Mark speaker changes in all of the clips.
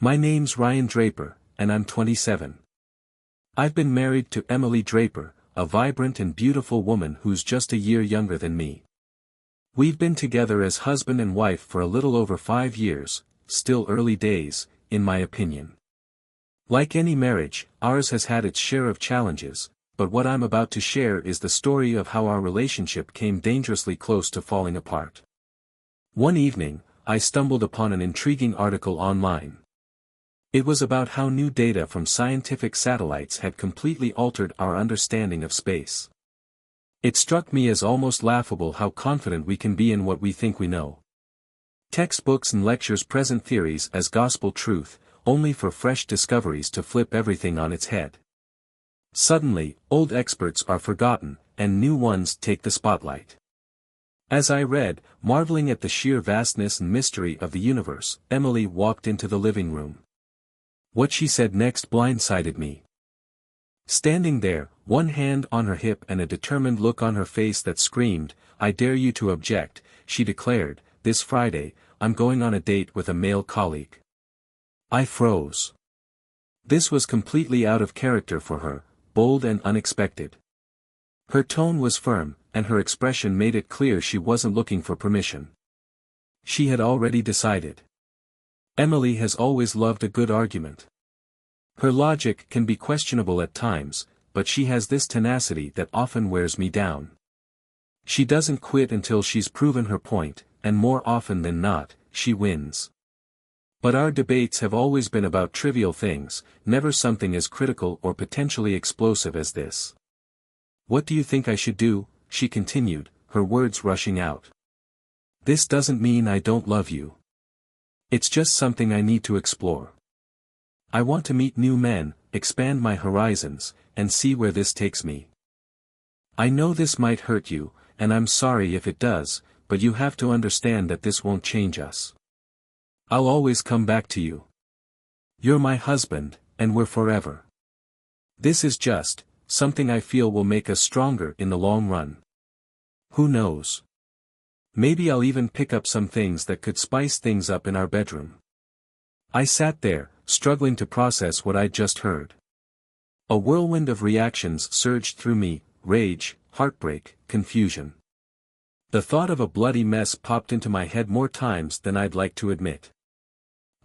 Speaker 1: My name's Ryan Draper, and I'm 27. I've been married to Emily Draper, a vibrant and beautiful woman who's just a year younger than me. We've been together as husband and wife for a little over 5 years, still early days, in my opinion. Like any marriage, ours has had its share of challenges, but what I'm about to share is the story of how our relationship came dangerously close to falling apart. One evening, I stumbled upon an intriguing article online. It was about how new data from scientific satellites had completely altered our understanding of space. It struck me as almost laughable how confident we can be in what we think we know. Textbooks and lectures present theories as gospel truth, only for fresh discoveries to flip everything on its head. Suddenly, old experts are forgotten, and new ones take the spotlight. As I read, marveling at the sheer vastness and mystery of the universe, Emily walked into the living room. What she said next blindsided me. Standing there, one hand on her hip and a determined look on her face that screamed, "I dare you to object," she declared, "This Friday, I'm going on a date with a male colleague." I froze. This was completely out of character for her, bold and unexpected. Her tone was firm, and her expression made it clear she wasn't looking for permission. She had already decided. Emily has always loved a good argument. Her logic can be questionable at times, but she has this tenacity that often wears me down. She doesn't quit until she's proven her point, and more often than not, she wins. But our debates have always been about trivial things, never something as critical or potentially explosive as this. "What do you think I should do?" she continued, her words rushing out. "This doesn't mean I don't love you. It's just something I need to explore. I want to meet new men, expand my horizons, and see where this takes me. I know this might hurt you, and I'm sorry if it does, but you have to understand that this won't change us. I'll always come back to you. You're my husband, and we're forever. This is just something I feel will make us stronger in the long run. Who knows? Maybe I'll even pick up some things that could spice things up in our bedroom." I sat there, struggling to process what I'd just heard. A whirlwind of reactions surged through me: rage, heartbreak, confusion. The thought of a bloody mess popped into my head more times than I'd like to admit.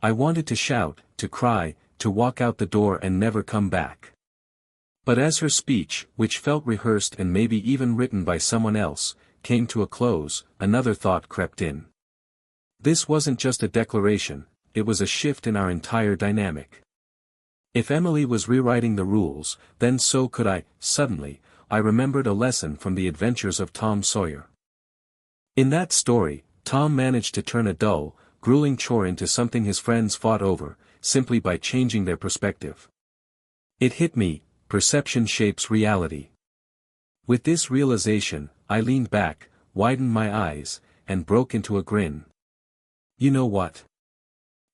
Speaker 1: I wanted to shout, to cry, to walk out the door and never come back. But as her speech, which felt rehearsed and maybe even written by someone else, came to a close, another thought crept in. This wasn't just a declaration, it was a shift in our entire dynamic. If Emily was rewriting the rules, then so could I. Suddenly, I remembered a lesson from the adventures of Tom Sawyer. In that story, Tom managed to turn a dull, grueling chore into something his friends fought over, simply by changing their perspective. It hit me: perception shapes reality. With this realization, I leaned back, widened my eyes, and broke into a grin. "You know what?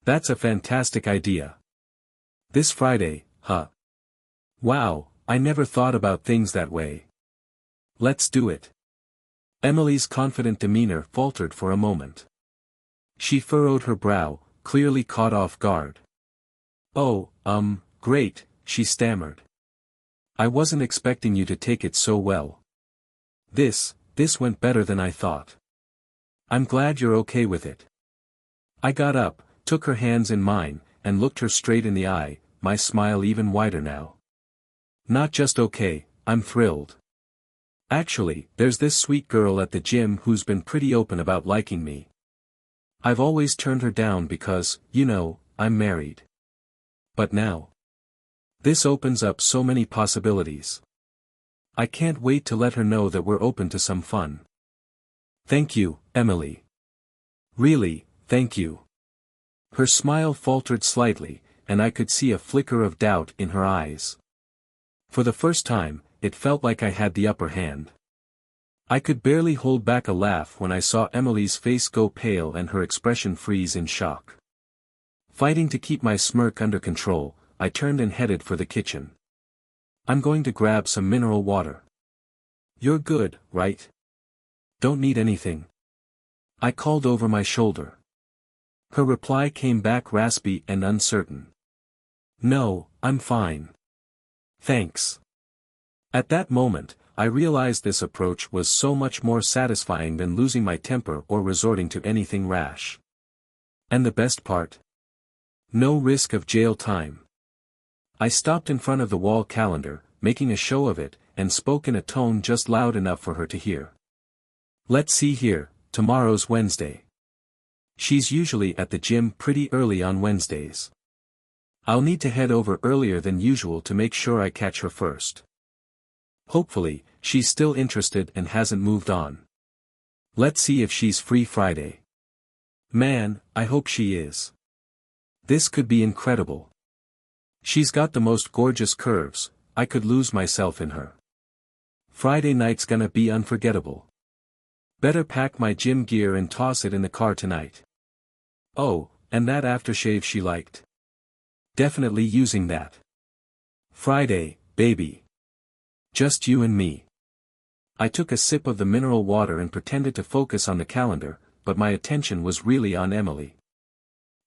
Speaker 1: That's a fantastic idea. This Friday, huh? Wow, I never thought about things that way. Let's do it." Emily's confident demeanor faltered for a moment. She furrowed her brow, clearly caught off guard. "Oh, great," she stammered. "I wasn't expecting you to take it so well. This went better than I thought. I'm glad you're okay with it." I got up, took her hands in mine, and looked her straight in the eye, my smile even wider now. "Not just okay, I'm thrilled. Actually, there's this sweet girl at the gym who's been pretty open about liking me. I've always turned her down because, I'm married. But now, this opens up so many possibilities. I can't wait to let her know that we're open to some fun." "Thank you, Emily. Really, thank you." Her smile faltered slightly, and I could see a flicker of doubt in her eyes. For the first time, it felt like I had the upper hand. I could barely hold back a laugh when I saw Emily's face go pale and her expression freeze in shock. Fighting to keep my smirk under control, I turned and headed for the kitchen. "I'm going to grab some mineral water." "You're good, right? Don't need anything?" I called over my shoulder. Her reply came back raspy and uncertain. "No, I'm fine. Thanks." At that moment, I realized this approach was so much more satisfying than losing my temper or resorting to anything rash. And the best part? No risk of jail time. I stopped in front of the wall calendar, making a show of it, and spoke in a tone just loud enough for her to hear. "Let's see here, tomorrow's Wednesday. She's usually at the gym pretty early on Wednesdays. I'll need to head over earlier than usual to make sure I catch her first. Hopefully, she's still interested and hasn't moved on. Let's see if she's free Friday. Man, I hope she is. This could be incredible. She's got the most gorgeous curves, I could lose myself in her. Friday night's gonna be unforgettable. Better pack my gym gear and toss it in the car tonight. Oh, and that aftershave she liked. Definitely using that. Friday, baby. Just you and me." I took a sip of the mineral water and pretended to focus on the calendar, but my attention was really on Emily.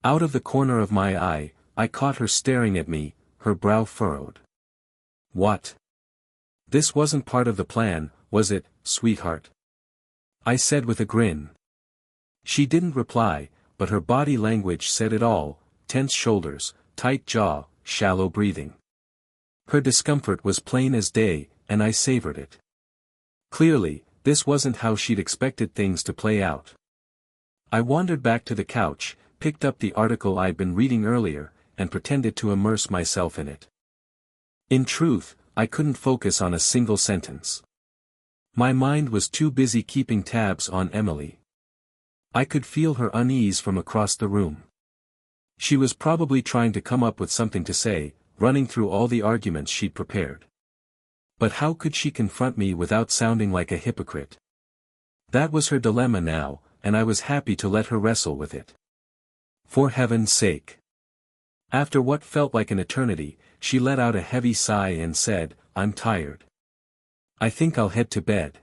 Speaker 1: Out of the corner of my eye, I caught her staring at me, her brow furrowed. "What? This wasn't part of the plan, was it, sweetheart?" I said with a grin. She didn't reply, but her body language said it all: tense shoulders, tight jaw, shallow breathing. Her discomfort was plain as day, and I savored it. Clearly, this wasn't how she'd expected things to play out. I wandered back to the couch, picked up the article I'd been reading earlier, and pretended to immerse myself in it. In truth, I couldn't focus on a single sentence. My mind was too busy keeping tabs on Emily. I could feel her unease from across the room. She was probably trying to come up with something to say, running through all the arguments she'd prepared. But how could she confront me without sounding like a hypocrite? That was her dilemma now, and I was happy to let her wrestle with it. For heaven's sake. After what felt like an eternity, she let out a heavy sigh and said, "I'm tired. I think I'll head to bed.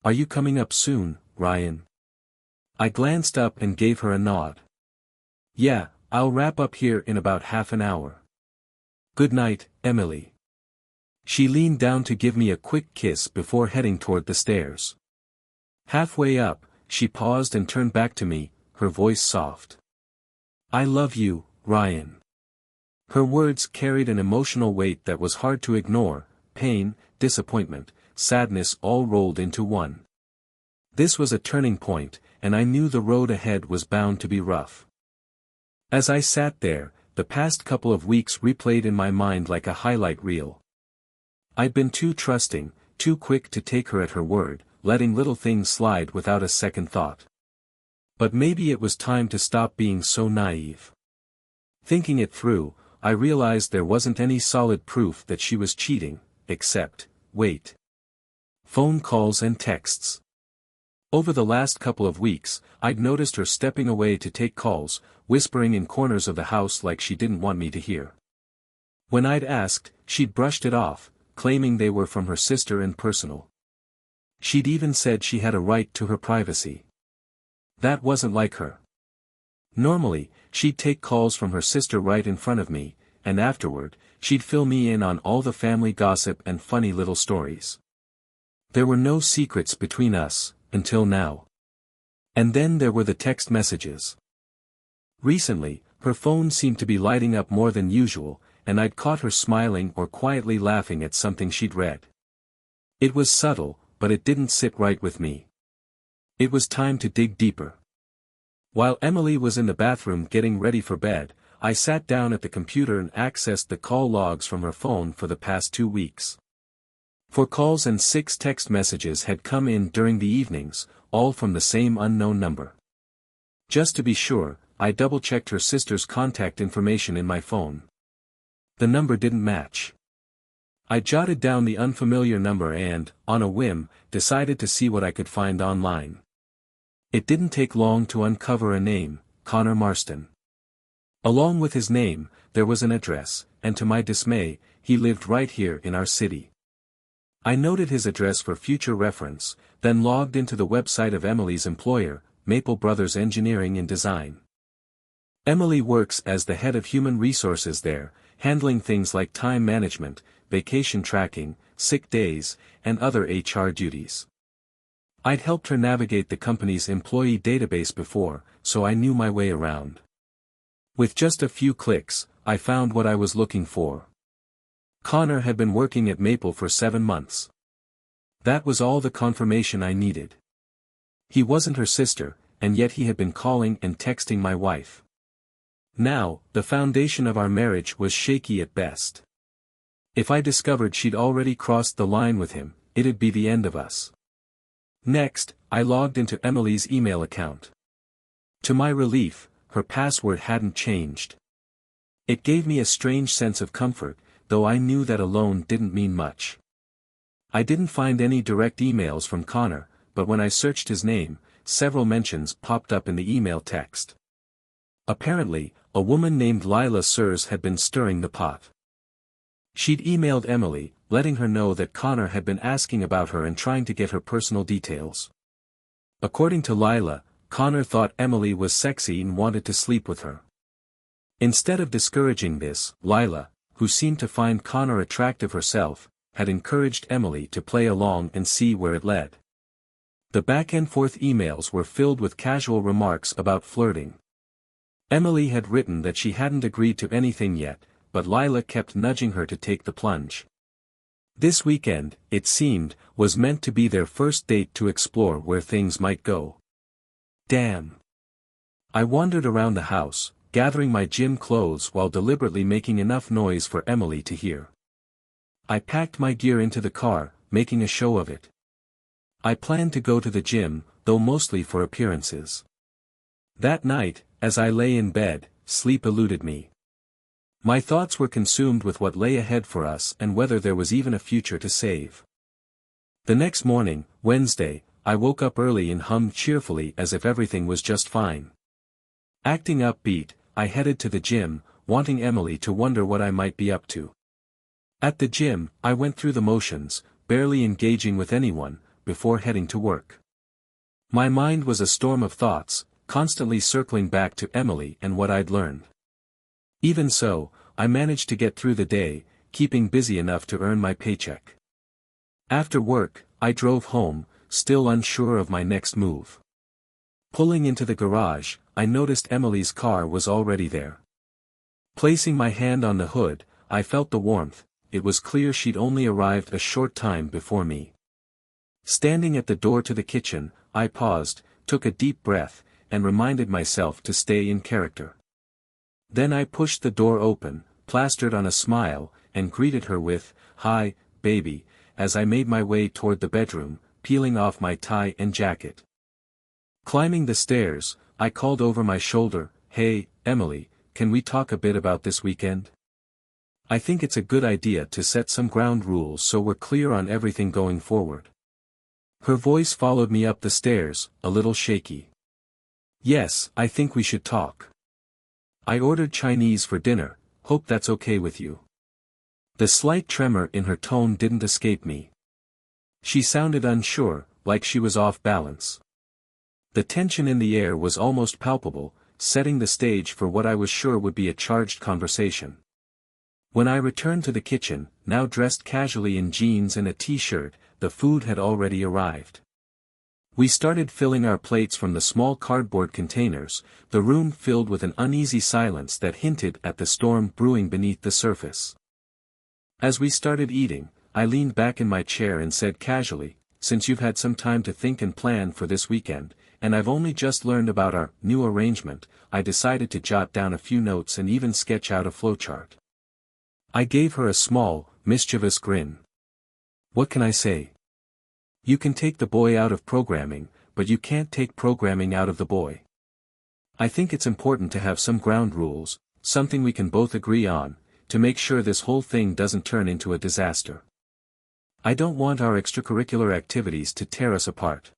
Speaker 1: Are you coming up soon, Ryan?" I glanced up and gave her a nod. "Yeah, I'll wrap up here in about half an hour. Good night, Emily." She leaned down to give me a quick kiss before heading toward the stairs. Halfway up, she paused and turned back to me, her voice soft. "I love you, Ryan." Her words carried an emotional weight that was hard to ignore: pain, disappointment, sadness all rolled into one. This was a turning point, and I knew the road ahead was bound to be rough. As I sat there, the past couple of weeks replayed in my mind like a highlight reel. I'd been too trusting, too quick to take her at her word, letting little things slide without a second thought. But maybe it was time to stop being so naive. Thinking it through, I realized there wasn't any solid proof that she was cheating, except, wait. Phone calls and texts. Over the last couple of weeks, I'd noticed her stepping away to take calls, whispering in corners of the house like she didn't want me to hear. When I'd asked, she'd brushed it off, claiming they were from her sister and personal. She'd even said she had a right to her privacy. That wasn't like her. Normally, she'd take calls from her sister right in front of me, and afterward, she'd fill me in on all the family gossip and funny little stories. There were no secrets between us, until now. And then there were the text messages. Recently, her phone seemed to be lighting up more than usual, and I'd caught her smiling or quietly laughing at something she'd read. It was subtle, but it didn't sit right with me. It was time to dig deeper. While Emily was in the bathroom getting ready for bed, I sat down at the computer and accessed the call logs from her phone for the past 2 weeks. 4 calls and 6 text messages had come in during the evenings, all from the same unknown number. Just to be sure, I double-checked her sister's contact information in my phone. The number didn't match. I jotted down the unfamiliar number and, on a whim, decided to see what I could find online. It didn't take long to uncover a name: Connor Marston. Along with his name, there was an address, and to my dismay, he lived right here in our city. I noted his address for future reference, then logged into the website of Emily's employer, Maple Brothers Engineering and Design. Emily works as the head of human resources there, handling things like time management, vacation tracking, sick days, and other HR duties. I'd helped her navigate the company's employee database before, so I knew my way around. With just a few clicks, I found what I was looking for. Connor had been working at Maple for 7 months. That was all the confirmation I needed. He wasn't her sister, and yet he had been calling and texting my wife. Now, the foundation of our marriage was shaky at best. If I discovered she'd already crossed the line with him, it'd be the end of us. Next, I logged into Emily's email account. To my relief, her password hadn't changed. It gave me a strange sense of comfort, though I knew that alone didn't mean much. I didn't find any direct emails from Connor, but when I searched his name, several mentions popped up in the email text. Apparently, a woman named Lila Sears had been stirring the pot. She'd emailed Emily, letting her know that Connor had been asking about her and trying to get her personal details. According to Lila, Connor thought Emily was sexy and wanted to sleep with her. Instead of discouraging this, Lila, who seemed to find Connor attractive herself, had encouraged Emily to play along and see where it led. The back-and-forth emails were filled with casual remarks about flirting. Emily had written that she hadn't agreed to anything yet, but Lila kept nudging her to take the plunge. This weekend, it seemed, was meant to be their first date to explore where things might go. Damn. I wandered around the house, gathering my gym clothes while deliberately making enough noise for Emily to hear. I packed my gear into the car, making a show of it. I planned to go to the gym, though mostly for appearances. That night, as I lay in bed, sleep eluded me. My thoughts were consumed with what lay ahead for us and whether there was even a future to save. The next morning, Wednesday, I woke up early and hummed cheerfully as if everything was just fine. Acting upbeat, I headed to the gym, wanting Emily to wonder what I might be up to. At the gym, I went through the motions, barely engaging with anyone, before heading to work. My mind was a storm of thoughts, constantly circling back to Emily and what I'd learned. Even so, I managed to get through the day, keeping busy enough to earn my paycheck. After work, I drove home, still unsure of my next move. Pulling into the garage, I noticed Emily's car was already there. Placing my hand on the hood, I felt the warmth. It was clear she'd only arrived a short time before me. Standing at the door to the kitchen, I paused, took a deep breath, and reminded myself to stay in character. Then I pushed the door open, plastered on a smile, and greeted her with, "Hi, baby," as I made my way toward the bedroom, peeling off my tie and jacket. Climbing the stairs, I called over my shoulder, "Hey, Emily, can we talk a bit about this weekend? I think it's a good idea to set some ground rules so we're clear on everything going forward." Her voice followed me up the stairs, a little shaky. "Yes, I think we should talk. I ordered Chinese for dinner, hope that's okay with you." The slight tremor in her tone didn't escape me. She sounded unsure, like she was off balance. The tension in the air was almost palpable, setting the stage for what I was sure would be a charged conversation. When I returned to the kitchen, now dressed casually in jeans and a t-shirt, the food had already arrived. We started filling our plates from the small cardboard containers, the room filled with an uneasy silence that hinted at the storm brewing beneath the surface. As we started eating, I leaned back in my chair and said casually, "Since you've had some time to think and plan for this weekend, and I've only just learned about our new arrangement, I decided to jot down a few notes and even sketch out a flowchart." I gave her a small, mischievous grin. "What can I say? You can take the boy out of programming, but you can't take programming out of the boy. I think it's important to have some ground rules, something we can both agree on, to make sure this whole thing doesn't turn into a disaster. I don't want our extracurricular activities to tear us apart."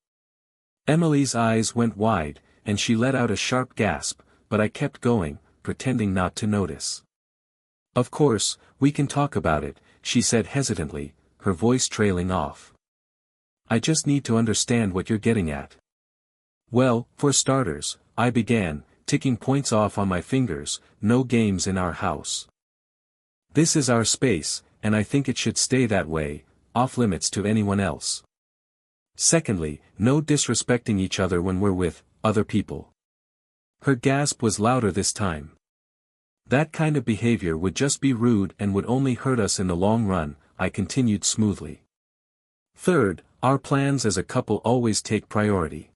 Speaker 1: Emily's eyes went wide, and she let out a sharp gasp, but I kept going, pretending not to notice. "Of course, we can talk about it," she said hesitantly, her voice trailing off. "I just need to understand what you're getting at." "Well, for starters," I began, ticking points off on my fingers, no games in our house. This is our space, and I think it should stay that way, off limits to anyone else. Secondly, no disrespecting each other when we're with other people. Her gasp was louder this time. That kind of behavior would just be rude and would only hurt us in the long run, I continued smoothly. Third, our plans as a couple always take priority.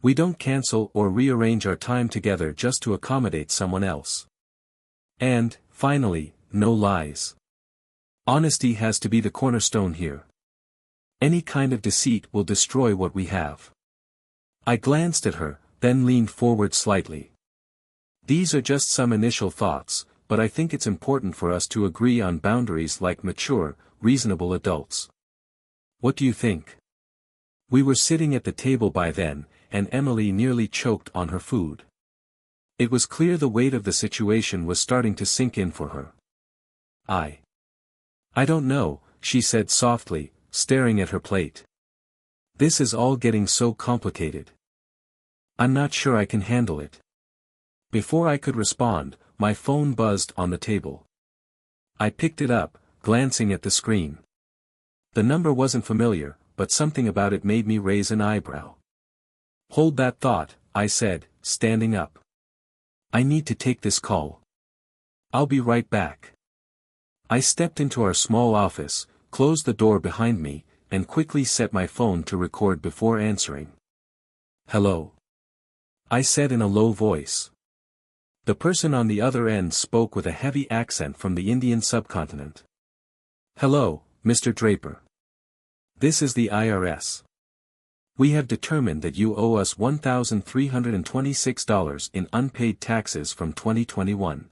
Speaker 1: We don't cancel or rearrange our time together just to accommodate someone else. And, finally, no lies. Honesty has to be the cornerstone here. Any kind of deceit will destroy what we have. I glanced at her, then leaned forward slightly. These are just some initial thoughts, but I think it's important for us to agree on boundaries like mature, reasonable adults. What do you think? We were sitting at the table by then, and Emily nearly choked on her food. It was clear the weight of the situation was starting to sink in for her. I don't know, she said softly, staring at her plate. This is all getting so complicated. I'm not sure I can handle it. Before I could respond, my phone buzzed on the table. I picked it up, glancing at the screen. The number wasn't familiar, but something about it made me raise an eyebrow. Hold that thought, I said, standing up. I need to take this call. I'll be right back. I stepped into our small office, closed the door behind me, and quickly set my phone to record before answering. Hello? I said in a low voice. The person on the other end spoke with a heavy accent from the Indian subcontinent. Hello, Mr. Draper. This is the IRS. We have determined that you owe us $1,326 in unpaid taxes from 2021.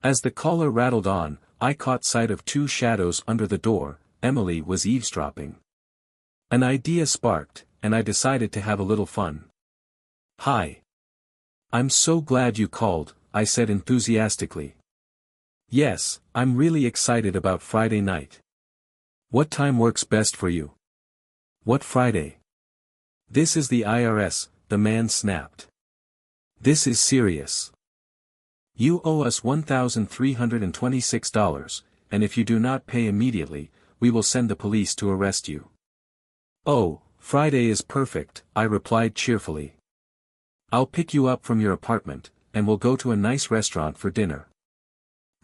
Speaker 1: As the caller rattled on, I caught sight of two shadows under the door. Emily was eavesdropping. An idea sparked, and I decided to have a little fun. Hi. I'm so glad you called, I said enthusiastically. Yes, I'm really excited about Friday night. What time works best for you? What Friday? This is the IRS, the man snapped. This is serious. You owe us $1,326, and if you do not pay immediately, we will send the police to arrest you. Oh, Friday is perfect, I replied cheerfully. I'll pick you up from your apartment, and we'll go to a nice restaurant for dinner.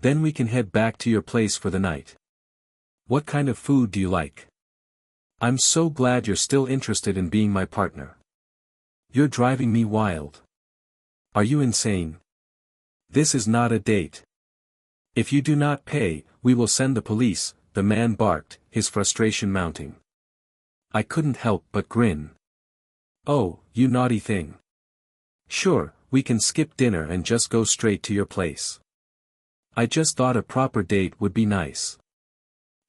Speaker 1: Then we can head back to your place for the night. What kind of food do you like? I'm so glad you're still interested in being my partner. You're driving me wild. Are you insane? This is not a date. If you do not pay, we will send the police, the man barked, his frustration mounting. I couldn't help but grin. Oh, you naughty thing. Sure, we can skip dinner and just go straight to your place. I just thought a proper date would be nice.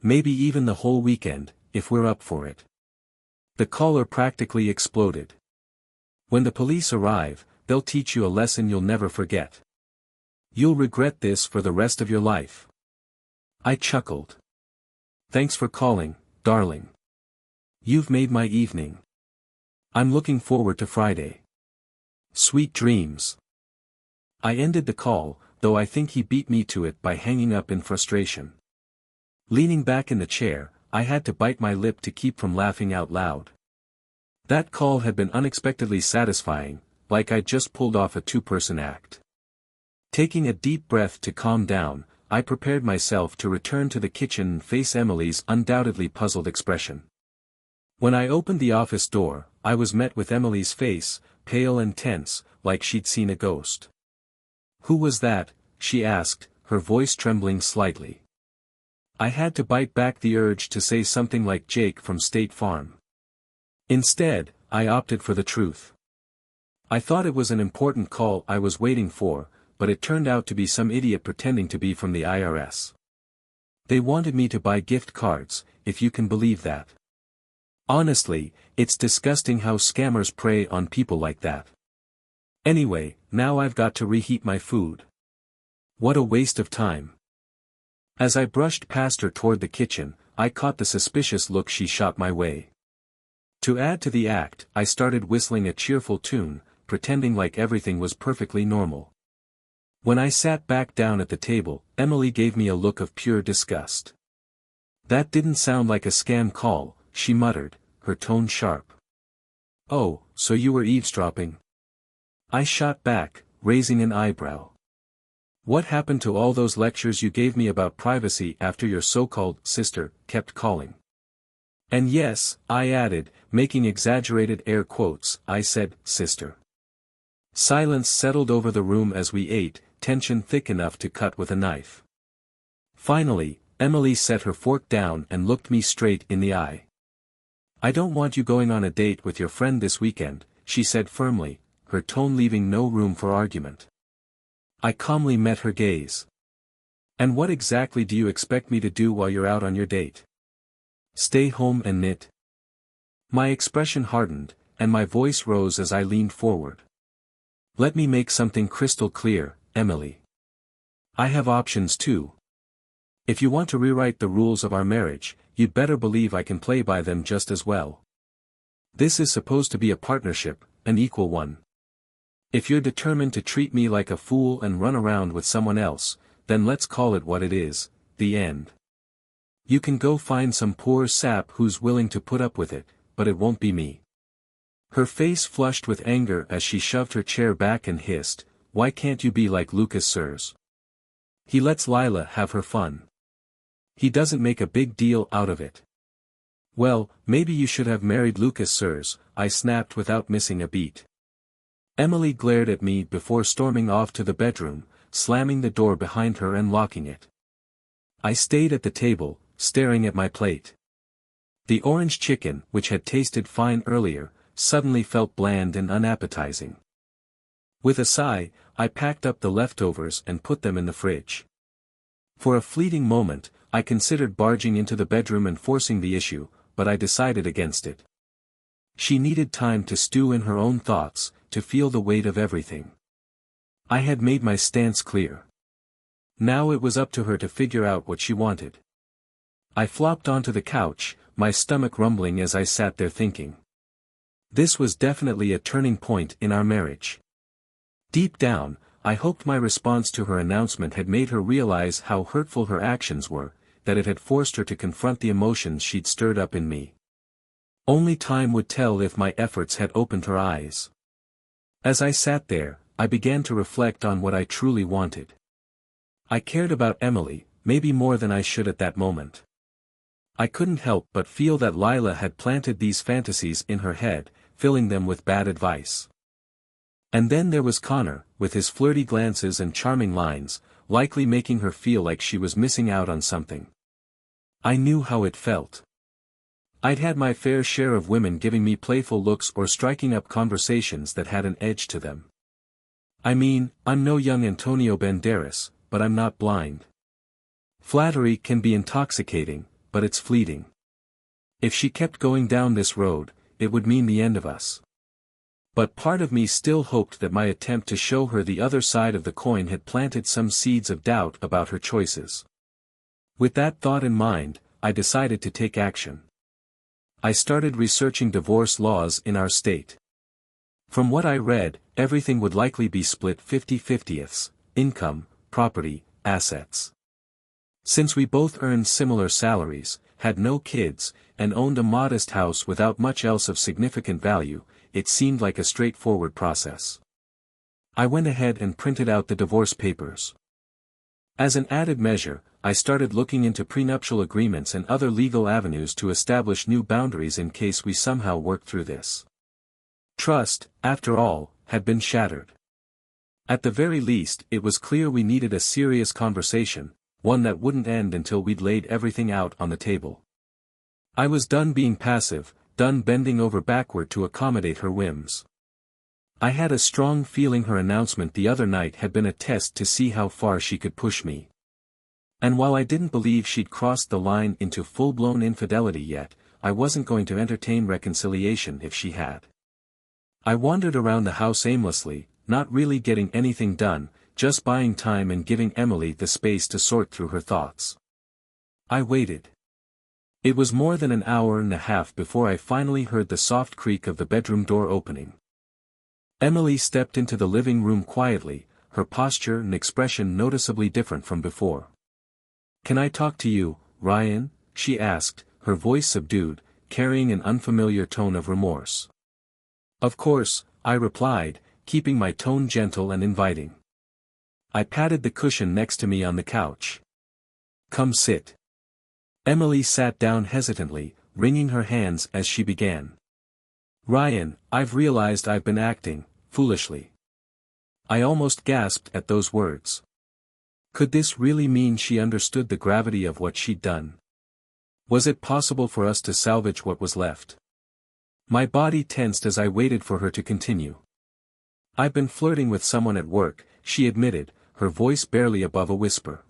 Speaker 1: Maybe even the whole weekend, if we're up for it. The caller practically exploded. When the police arrive, they'll teach you a lesson you'll never forget. You'll regret this for the rest of your life. I chuckled. Thanks for calling, darling. You've made my evening. I'm looking forward to Friday. Sweet dreams. I ended the call, though I think he beat me to it by hanging up in frustration. Leaning back in the chair, I had to bite my lip to keep from laughing out loud. That call had been unexpectedly satisfying, like I'd just pulled off a two-person act. Taking a deep breath to calm down, I prepared myself to return to the kitchen and face Emily's undoubtedly puzzled expression. When I opened the office door, I was met with Emily's face, pale and tense, like she'd seen a ghost. Who was that? She asked, her voice trembling slightly. I had to bite back the urge to say something like Jake from State Farm. Instead, I opted for the truth. I thought it was an important call I was waiting for, but it turned out to be some idiot pretending to be from the IRS. They wanted me to buy gift cards, if you can believe that. Honestly, it's disgusting how scammers prey on people like that. Anyway, now I've got to reheat my food. What a waste of time. As I brushed past her toward the kitchen, I caught the suspicious look she shot my way. To add to the act, I started whistling a cheerful tune, pretending like everything was perfectly normal. When I sat back down at the table, Emily gave me a look of pure disgust. "That didn't sound like a scam call," she muttered, her tone sharp. "Oh, so you were eavesdropping?" I shot back, raising an eyebrow. "What happened to all those lectures you gave me about privacy after your so-called sister kept calling?" "And yes," I added, making exaggerated air quotes, "I said, sister." Silence settled over the room as we ate, tension thick enough to cut with a knife. Finally, Emily set her fork down and looked me straight in the eye. "I don't want you going on a date with your friend this weekend," she said firmly, her tone leaving no room for argument. I calmly met her gaze. "And what exactly do you expect me to do while you're out on your date? Stay home and knit?" My expression hardened, and my voice rose as I leaned forward. "Let me make something crystal clear, Emily. I have options too. If you want to rewrite the rules of our marriage, you'd better believe I can play by them just as well. This is supposed to be a partnership, an equal one. If you're determined to treat me like a fool and run around with someone else, then let's call it what it is, the end. You can go find some poor sap who's willing to put up with it, but it won't be me." Her face flushed with anger as she shoved her chair back and hissed, "Why can't you be like Lucas Sirs? He lets Lila have her fun. He doesn't make a big deal out of it." "Well, maybe you should have married Lucas Sirs," I snapped without missing a beat. Emily glared at me before storming off to the bedroom, slamming the door behind her and locking it. I stayed at the table, staring at my plate. The orange chicken, which had tasted fine earlier, suddenly felt bland and unappetizing. With a sigh, I packed up the leftovers and put them in the fridge. For a fleeting moment, I considered barging into the bedroom and forcing the issue, but I decided against it. She needed time to stew in her own thoughts, to feel the weight of everything. I had made my stance clear. Now it was up to her to figure out what she wanted. I flopped onto the couch, my stomach rumbling as I sat there thinking. This was definitely a turning point in our marriage. Deep down, I hoped my response to her announcement had made her realize how hurtful her actions were, that it had forced her to confront the emotions she'd stirred up in me. Only time would tell if my efforts had opened her eyes. As I sat there, I began to reflect on what I truly wanted. I cared about Emily, maybe more than I should at that moment. I couldn't help but feel that Lila had planted these fantasies in her head, filling them with bad advice. And then there was Connor, with his flirty glances and charming lines, likely making her feel like she was missing out on something. I knew how it felt. I'd had my fair share of women giving me playful looks or striking up conversations that had an edge to them. I mean, I'm no young Antonio Banderas, but I'm not blind. Flattery can be intoxicating, but it's fleeting. If she kept going down this road, it would mean the end of us. But part of me still hoped that my attempt to show her the other side of the coin had planted some seeds of doubt about her choices. With that thought in mind, I decided to take action. I started researching divorce laws in our state. From what I read, everything would likely be split 50-50ths, income, property, assets. Since we both earned similar salaries, had no kids, and owned a modest house without much else of significant value, it seemed like a straightforward process. I went ahead and printed out the divorce papers. As an added measure, I started looking into prenuptial agreements and other legal avenues to establish new boundaries in case we somehow worked through this. Trust, after all, had been shattered. At the very least, it was clear we needed a serious conversation, one that wouldn't end until we'd laid everything out on the table. I was done being passive, done bending over backward to accommodate her whims. I had a strong feeling her announcement the other night had been a test to see how far she could push me. And while I didn't believe she'd crossed the line into full-blown infidelity yet, I wasn't going to entertain reconciliation if she had. I wandered around the house aimlessly, not really getting anything done, just buying time and giving Emily the space to sort through her thoughts. I waited. It was more than an hour and a half before I finally heard the soft creak of the bedroom door opening. Emily stepped into the living room quietly, her posture and expression noticeably different from before. "Can I talk to you, Ryan?" she asked, her voice subdued, carrying an unfamiliar tone of remorse. "Of course," I replied, keeping my tone gentle and inviting. I patted the cushion next to me on the couch. "Come sit." Emily sat down hesitantly, wringing her hands as she began. "Ryan, I've realized I've been acting foolishly." I almost gasped at those words. Could this really mean she understood the gravity of what she'd done? Was it possible for us to salvage what was left? My body tensed as I waited for her to continue. "I've been flirting with someone at work," she admitted, her voice barely above a whisper.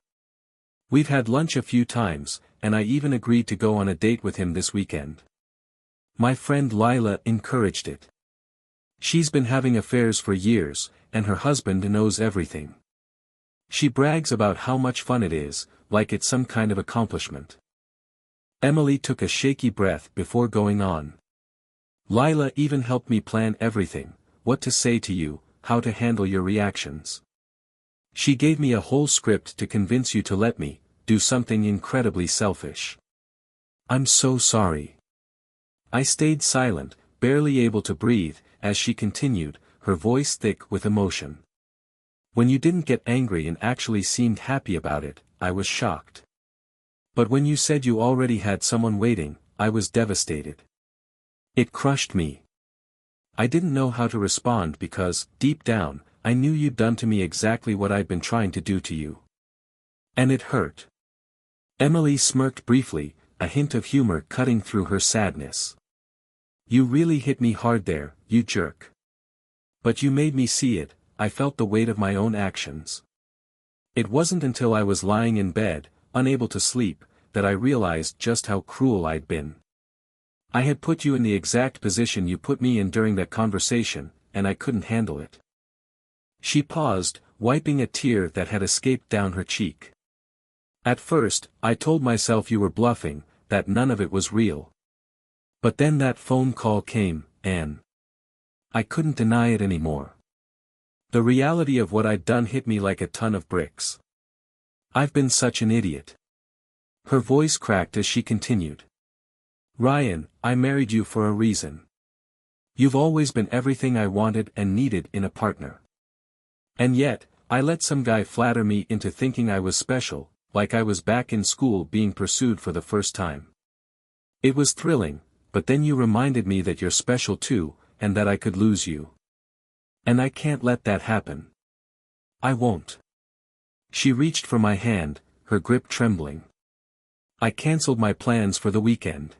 Speaker 1: "We've had lunch a few times, and I even agreed to go on a date with him this weekend." My friend Lila encouraged it. "She's been having affairs for years, and her husband knows everything. She brags about how much fun it is, like it's some kind of accomplishment." Emily took a shaky breath before going on. "Lila even helped me plan everything, what to say to you, how to handle your reactions. She gave me a whole script to convince you to let me do something incredibly selfish. I'm so sorry." I stayed silent, barely able to breathe, as she continued, her voice thick with emotion. "When you didn't get angry and actually seemed happy about it, I was shocked. But when you said you already had someone waiting, I was devastated. It crushed me. I didn't know how to respond because, deep down, I knew you'd done to me exactly what I'd been trying to do to you. And it hurt." Emily smirked briefly, a hint of humor cutting through her sadness. "You really hit me hard there, you jerk. But you made me see it, I felt the weight of my own actions. It wasn't until I was lying in bed, unable to sleep, that I realized just how cruel I'd been. I had put you in the exact position you put me in during that conversation, and I couldn't handle it." She paused, wiping a tear that had escaped down her cheek. "At first, I told myself you were bluffing, that none of it was real. But then that phone call came, and I couldn't deny it anymore. The reality of what I'd done hit me like a ton of bricks. I've been such an idiot." Her voice cracked as she continued. "Ryan, I married you for a reason. You've always been everything I wanted and needed in a partner. And yet, I let some guy flatter me into thinking I was special, like I was back in school being pursued for the first time. It was thrilling, but then you reminded me that you're special too, and that I could lose you. And I can't let that happen. I won't." She reached for my hand, her grip trembling. "I cancelled my plans for the weekend.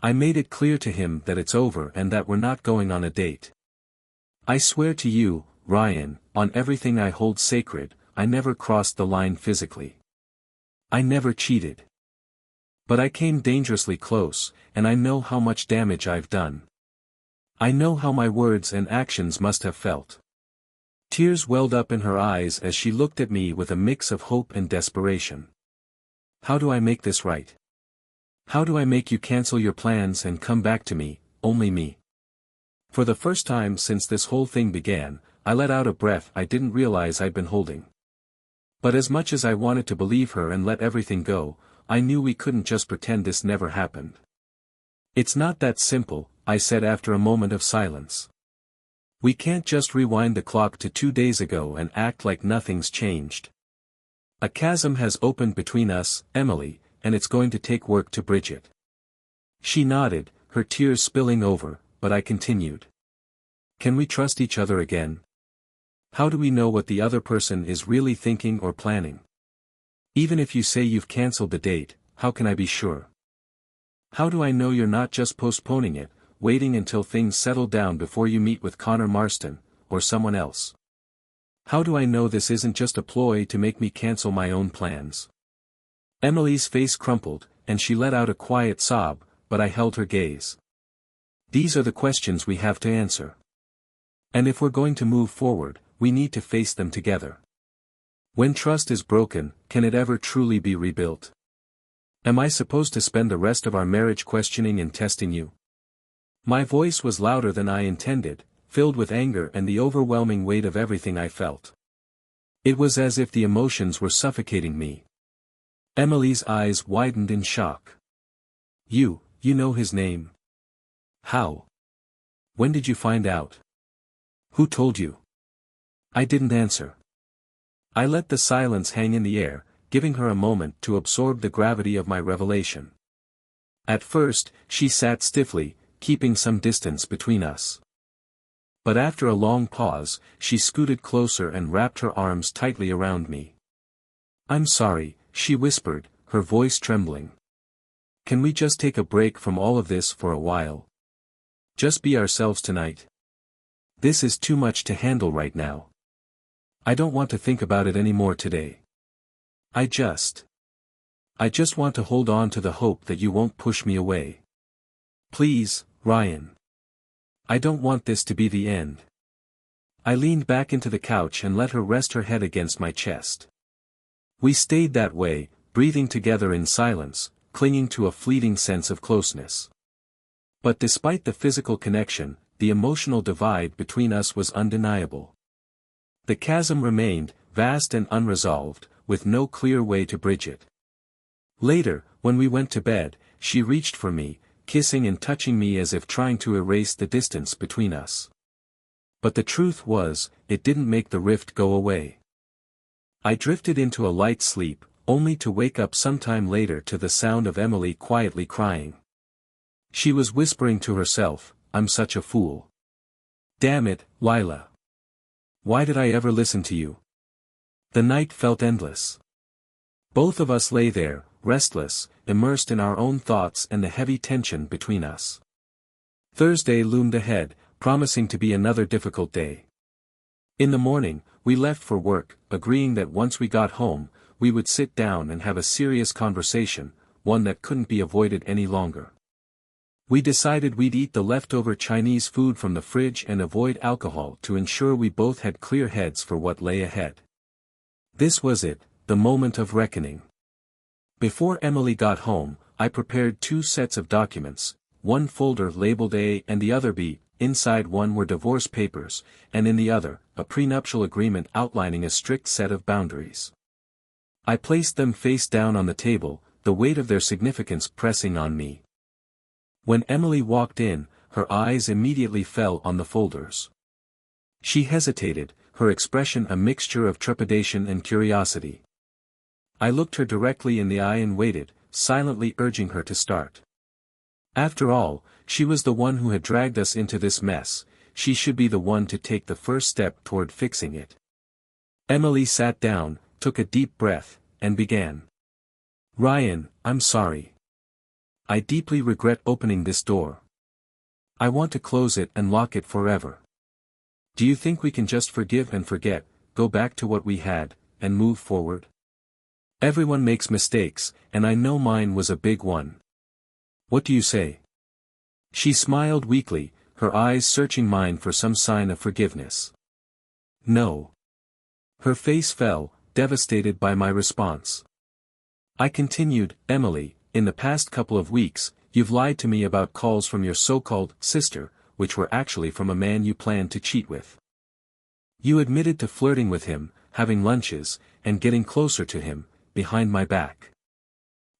Speaker 1: I made it clear to him that it's over and that we're not going on a date. I swear to you, Ryan, on everything I hold sacred, I never crossed the line physically. I never cheated. But I came dangerously close, and I know how much damage I've done. I know how my words and actions must have felt." Tears welled up in her eyes as she looked at me with a mix of hope and desperation. "How do I make this right? How do I make you cancel your plans and come back to me, only me?" For the first time since this whole thing began, I let out a breath I didn't realize I'd been holding. But as much as I wanted to believe her and let everything go, I knew we couldn't just pretend this never happened. "It's not that simple," I said after a moment of silence. "We can't just rewind the clock to 2 days ago and act like nothing's changed. A chasm has opened between us, Emily, and it's going to take work to bridge it." She nodded, her tears spilling over, but I continued. "Can we trust each other again? How do we know what the other person is really thinking or planning? Even if you say you've cancelled the date, how can I be sure? How do I know you're not just postponing it, waiting until things settle down before you meet with Connor Marston, or someone else? How do I know this isn't just a ploy to make me cancel my own plans?" Emily's face crumpled, and she let out a quiet sob, but I held her gaze. "These are the questions we have to answer. And if we're going to move forward, we need to face them together. When trust is broken, can it ever truly be rebuilt? Am I supposed to spend the rest of our marriage questioning and testing you?" My voice was louder than I intended, filled with anger and the overwhelming weight of everything I felt. It was as if the emotions were suffocating me. Emily's eyes widened in shock. You know his name? How? When did you find out? Who told you? I didn't answer. I let the silence hang in the air, giving her a moment to absorb the gravity of my revelation. At first, she sat stiffly, keeping some distance between us. But after a long pause, she scooted closer and wrapped her arms tightly around me. I'm sorry, she whispered, her voice trembling. Can we just take a break from all of this for a while? Just be ourselves tonight. This is too much to handle right now. I don't want to think about it anymore today. I just want to hold on to the hope that you won't push me away. Please, Ryan. I don't want this to be the end. I leaned back into the couch and let her rest her head against my chest. We stayed that way, breathing together in silence, clinging to a fleeting sense of closeness. But despite the physical connection, the emotional divide between us was undeniable. The chasm remained, vast and unresolved, with no clear way to bridge it. Later, when we went to bed, she reached for me, kissing and touching me as if trying to erase the distance between us. But the truth was, it didn't make the rift go away. I drifted into a light sleep, only to wake up sometime later to the sound of Emily quietly crying. She was whispering to herself, I'm such a fool. Damn it, Lila. Why did I ever listen to you? The night felt endless. Both of us lay there, restless, immersed in our own thoughts and the heavy tension between us. Thursday loomed ahead, promising to be another difficult day. In the morning, we left for work, agreeing that once we got home, we would sit down and have a serious conversation, one that couldn't be avoided any longer. We decided we'd eat the leftover Chinese food from the fridge and avoid alcohol to ensure we both had clear heads for what lay ahead. This was it, the moment of reckoning. Before Emily got home, I prepared 2 sets of documents, one folder labeled A and the other B. Inside one were divorce papers, and in the other, a prenuptial agreement outlining a strict set of boundaries. I placed them face down on the table, the weight of their significance pressing on me. When Emily walked in, her eyes immediately fell on the folders. She hesitated, her expression a mixture of trepidation and curiosity. I looked her directly in the eye and waited, silently urging her to start. After all, she was the one who had dragged us into this mess, she should be the one to take the first step toward fixing it. Emily sat down, took a deep breath, and began. Ryan, I'm sorry. I deeply regret opening this door. I want to close it and lock it forever. Do you think we can just forgive and forget, go back to what we had, and move forward? Everyone makes mistakes, and I know mine was a big one. What do you say? She smiled weakly, her eyes searching mine for some sign of forgiveness. No. Her face fell, devastated by my response. I continued, Emily, in the past couple of weeks, you've lied to me about calls from your so-called sister, which were actually from a man you planned to cheat with. You admitted to flirting with him, having lunches, and getting closer to him, behind my back.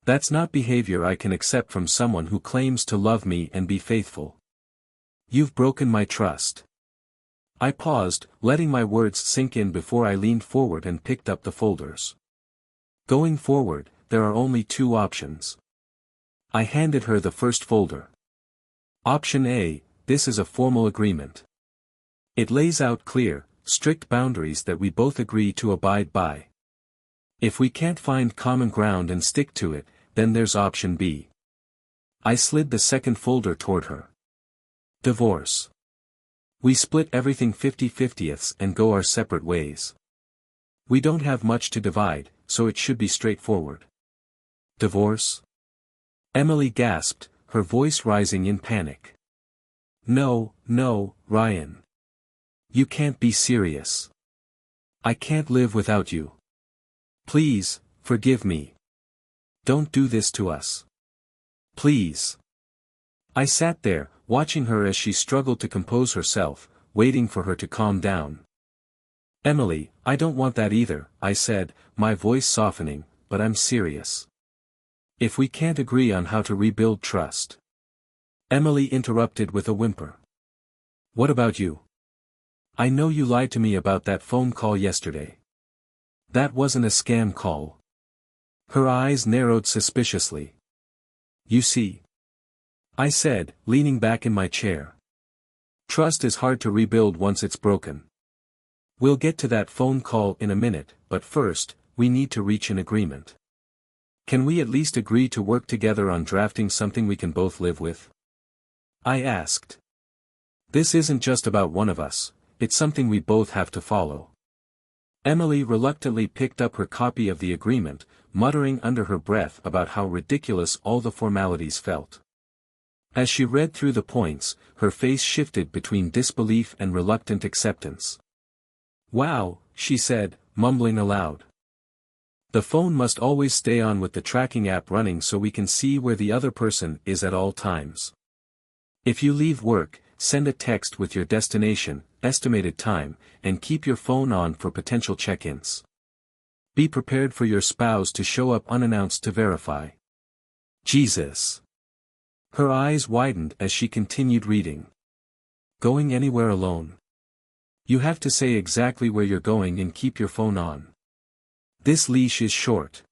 Speaker 1: That's not behavior I can accept from someone who claims to love me and be faithful. You've broken my trust. I paused, letting my words sink in before I leaned forward and picked up the folders. Going forward, there are only 2 options. I handed her the first folder. Option A, this is a formal agreement. It lays out clear, strict boundaries that we both agree to abide by. If we can't find common ground and stick to it, then there's option B. I slid the second folder toward her. Divorce. We split everything 50/50ths and go our separate ways. We don't have much to divide, so it should be straightforward. Divorce? Emily gasped, her voice rising in panic. No, Ryan. You can't be serious. I can't live without you. Please, forgive me. Don't do this to us. Please. I sat there, watching her as she struggled to compose herself, waiting for her to calm down. "Emily, I don't want that either," I said, my voice softening, "but I'm serious. If we can't agree on how to rebuild trust." Emily interrupted with a whimper. "What about you? I know you lied to me about that phone call yesterday. That wasn't a scam call." Her eyes narrowed suspiciously. "You see," I said, leaning back in my chair. "Trust is hard to rebuild once it's broken. We'll get to that phone call in a minute, but first, we need to reach an agreement. Can we at least agree to work together on drafting something we can both live with?" I asked. "This isn't just about one of us, it's something we both have to follow." Emily reluctantly picked up her copy of the agreement, muttering under her breath about how ridiculous all the formalities felt. As she read through the points, her face shifted between disbelief and reluctant acceptance. "Wow," she said, mumbling aloud. "The phone must always stay on with the tracking app running so we can see where the other person is at all times. If you leave work, send a text with your destination, estimated time, and keep your phone on for potential check-ins. Be prepared for your spouse to show up unannounced to verify." Jesus! Her eyes widened as she continued reading. "Going anywhere alone? You have to say exactly where you're going and keep your phone on. This leash is short."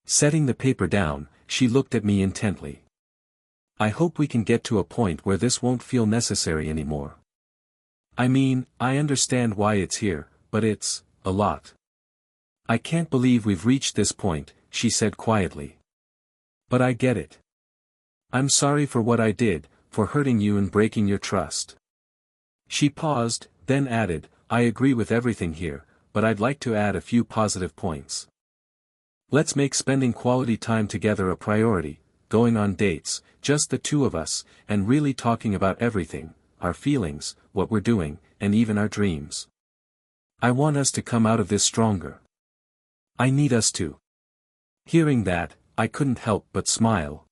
Speaker 1: Setting the paper down, she looked at me intently. "I hope we can get to a point where this won't feel necessary anymore. I mean, I understand why it's here, but it's a lot. I can't believe we've reached this point," she said quietly. "But I get it. I'm sorry for what I did, for hurting you and breaking your trust." She paused, then added, "I agree with everything here, but I'd like to add a few positive points. Let's make spending quality time together a priority, going on dates, just the two of us, and really talking about everything, our feelings, what we're doing, and even our dreams. I want us to come out of this stronger. I need us to." Hearing that, I couldn't help but smile.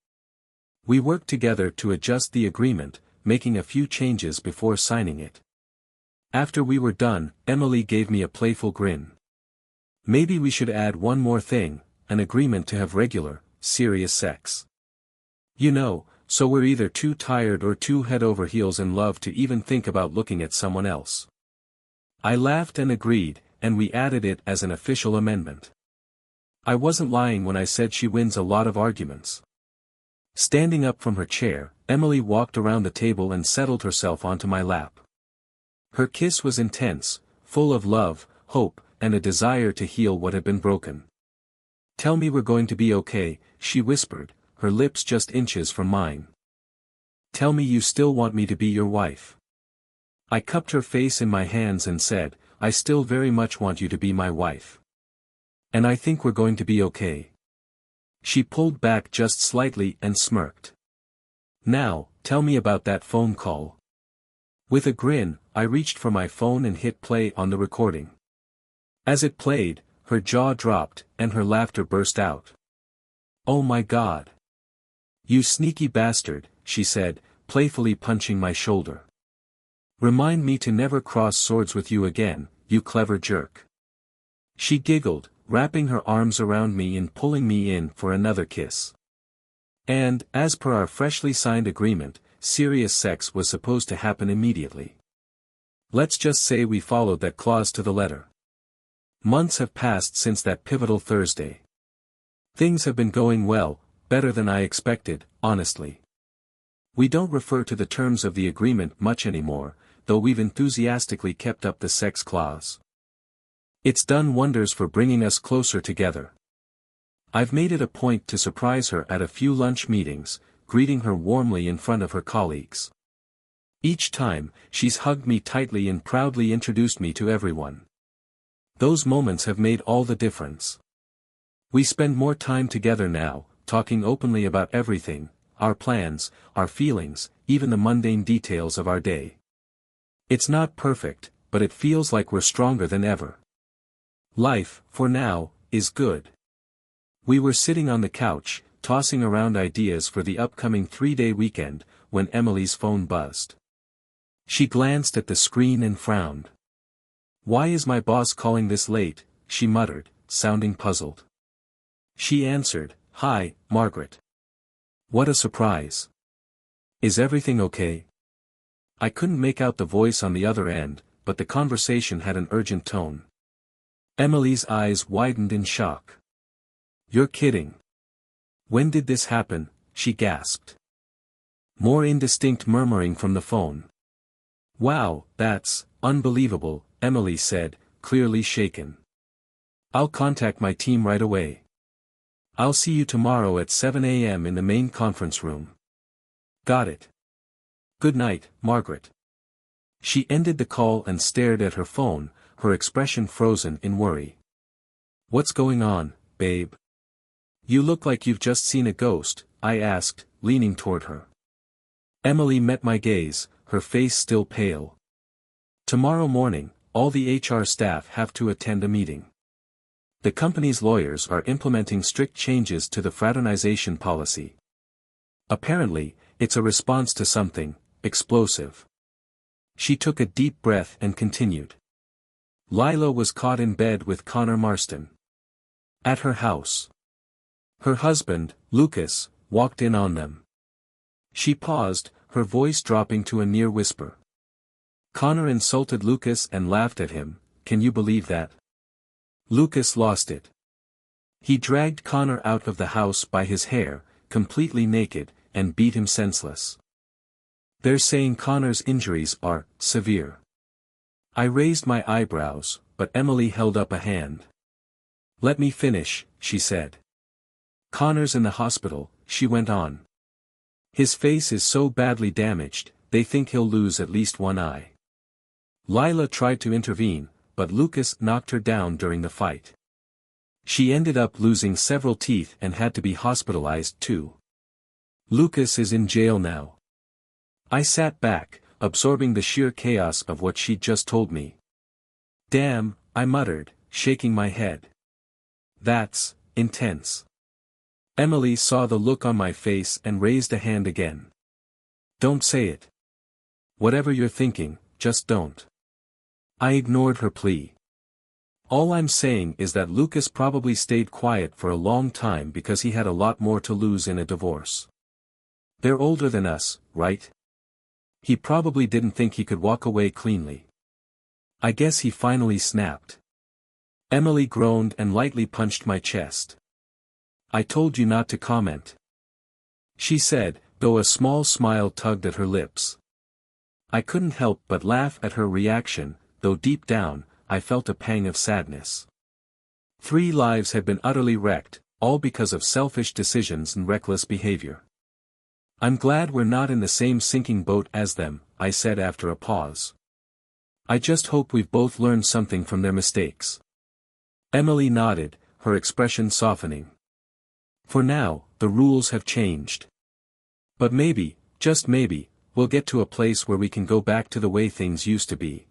Speaker 1: We worked together to adjust the agreement, making a few changes before signing it. After we were done, Emily gave me a playful grin. "Maybe we should add one more thing, an agreement to have regular, serious sex. You know, so we're either too tired or too head over heels in love to even think about looking at someone else." I laughed and agreed, and we added it as an official amendment. I wasn't lying when I said she wins a lot of arguments. Standing up from her chair, Emily walked around the table and settled herself onto my lap. Her kiss was intense, full of love, hope, and a desire to heal what had been broken. "Tell me we're going to be okay," she whispered, her lips just inches from mine. "Tell me you still want me to be your wife." I cupped her face in my hands and said, "I still very much want you to be my wife. And I think we're going to be okay." She pulled back just slightly and smirked. "Now, tell me about that phone call." With a grin, I reached for my phone and hit play on the recording. As it played, her jaw dropped, and her laughter burst out. "Oh my God! You sneaky bastard," she said, playfully punching my shoulder. "Remind me to never cross swords with you again, you clever jerk." She giggled, wrapping her arms around me and pulling me in for another kiss. And, as per our freshly signed agreement, serious sex was supposed to happen immediately. Let's just say we followed that clause to the letter. Months have passed since that pivotal Thursday. Things have been going well, better than I expected, honestly. We don't refer to the terms of the agreement much anymore, though we've enthusiastically kept up the sex clause. It's done wonders for bringing us closer together. I've made it a point to surprise her at a few lunch meetings, greeting her warmly in front of her colleagues. Each time, she's hugged me tightly and proudly introduced me to everyone. Those moments have made all the difference. We spend more time together now, talking openly about everything, our plans, our feelings, even the mundane details of our day. It's not perfect, but it feels like we're stronger than ever. Life, for now, is good. We were sitting on the couch, tossing around ideas for the upcoming 3-day weekend, when Emily's phone buzzed. She glanced at the screen and frowned. "Why is my boss calling this late?" she muttered, sounding puzzled. She answered, "Hi, Margaret. What a surprise. Is everything okay?" I couldn't make out the voice on the other end, but the conversation had an urgent tone. Emily's eyes widened in shock. "You're kidding. When did this happen?" she gasped. More indistinct murmuring from the phone. "Wow, that's unbelievable," Emily said, clearly shaken. "I'll contact my team right away. I'll see you tomorrow at 7 a.m. in the main conference room." "Got it. Good night, Margaret." She ended the call and stared at her phone, her expression frozen in worry. "What's going on, babe? You look like you've just seen a ghost," I asked, leaning toward her. Emily met my gaze, her face still pale. "Tomorrow morning, all the HR staff have to attend a meeting. The company's lawyers are implementing strict changes to the fraternization policy. Apparently, it's a response to something explosive." She took a deep breath and continued. "Lila was caught in bed with Connor Marston. At her house. Her husband, Lucas, walked in on them." She paused, her voice dropping to a near whisper. "Connor insulted Lucas and laughed at him, can you believe that? Lucas lost it. He dragged Connor out of the house by his hair, completely naked, and beat him senseless. They're saying Connor's injuries are severe." I raised my eyebrows, but Emily held up a hand. "Let me finish," she said. "Connor's in the hospital," she went on. "His face is so badly damaged, they think he'll lose at least one eye. Lila tried to intervene, but Lucas knocked her down during the fight. She ended up losing several teeth and had to be hospitalized too. Lucas is in jail now." I sat back, absorbing the sheer chaos of what she'd just told me. "Damn," I muttered, shaking my head. "That's intense." Emily saw the look on my face and raised a hand again. "Don't say it. Whatever you're thinking, just don't." I ignored her plea. "All I'm saying is that Lucas probably stayed quiet for a long time because he had a lot more to lose in a divorce. They're older than us, right? He probably didn't think he could walk away cleanly. I guess he finally snapped." Emily groaned and lightly punched my chest. "I told you not to comment," she said, though a small smile tugged at her lips. I couldn't help but laugh at her reaction, though deep down, I felt a pang of sadness. 3 lives had been utterly wrecked, all because of selfish decisions and reckless behavior. "I'm glad we're not in the same sinking boat as them," I said after a pause. "I just hope we've both learned something from their mistakes." Emily nodded, her expression softening. "For now, the rules have changed. But maybe, just maybe, we'll get to a place where we can go back to the way things used to be."